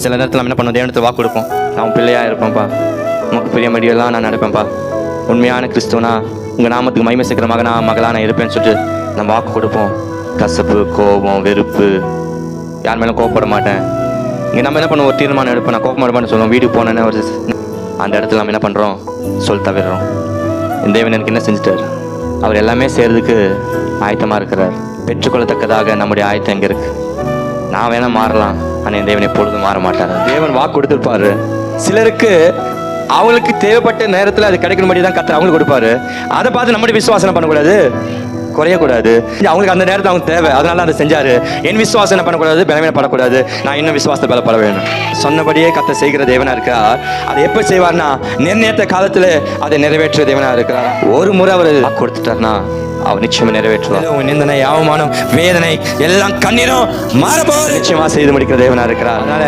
சில நேரத்தில் நம்ம என்ன பண்ணுவோம், தேவனத்தில் வாக்கு கொடுப்போம். நான் உன் பிள்ளையாக இருப்பேன்ப்பா, உனக்கு பெரிய மடியெல்லாம் நான் நடப்பேன்ப்பா, உண்மையான கிறிஸ்துவனா உங்கள் நாமத்துக்கு மகிமை சேர்க்கிற மகனா மகளா நான் இருப்பேன்னு சொல்லிட்டு நம்ம வாக்கு கொடுப்போம். கசப்பு, கோபம், வெறுப்பு, யார் மேலும் கோவப்பட மாட்டேன். இங்கே நம்ம என்ன பண்ணுவோம், ஒரு தீர்மானம் எடுப்போம், நான் கோபப்பட மாட்டேன்னு சொல்லுவோம். வீட்டுக்கு போனேன்னு ஒரு அந்த இடத்துல நம்ம என்ன பண்ணுறோம், சொல் தவிர்றோம். இந்த தேவன் எனக்கு என்ன செஞ்சுட்டார், அவர் எல்லாமே செய்கிறதுக்கு ஆயத்தமாக இருக்கிறார். பெற்றுக்கொள்ளத்தக்கதாக நம்முடைய ஆயத்தம் எங்கே இருக்குது? நான் வேணா மாறலாம், ஆனால் என் தேவன் எப்பொழுதும் மாற மாட்டார். தேவன் வாக்கு கொடுத்துருப்பாரு. சிலருக்கு அவங்களுக்கு தேவைப்பட்ட நேரத்தில் அது கிடைக்கணும்படி தான் கர்த்தர் அவங்களுக்கு கொடுப்பாரு. அதை பார்த்து நம்முடைய விசுவாசம் பண்ணக்கூடாது, குறையக்கூடாது. அவங்களுக்கு அந்த நேரத்தில் அவங்க தேவை, அதனால அதை செஞ்சாரு. என் விசுவாசம் என்ன பண்ணக்கூடாது, பலவீனப்படக்கூடாது. நான் இன்னும் விசுவாசத்தை பலப்பட வேணும். சொன்னபடியே கர்த்தர் செய்கிற தேவனா இருக்கிறார். அதை எப்போ செய்வார்னா, நிர்ணயித்த காலத்தில் அதை நிறைவேற்ற தேவனா இருக்கிறார். ஒரு முறை அவர் வாக்கு கொடுத்துட்டார்னா அவர் நிச்சயமா நிறைவேற்றுவார். நிந்தனை, அவமானம், வேதனை எல்லாம் கண்ணீரும் மாறப்போது நிச்சயமா செய்து முடிக்கிற தேவனா இருக்கிறார். அதனால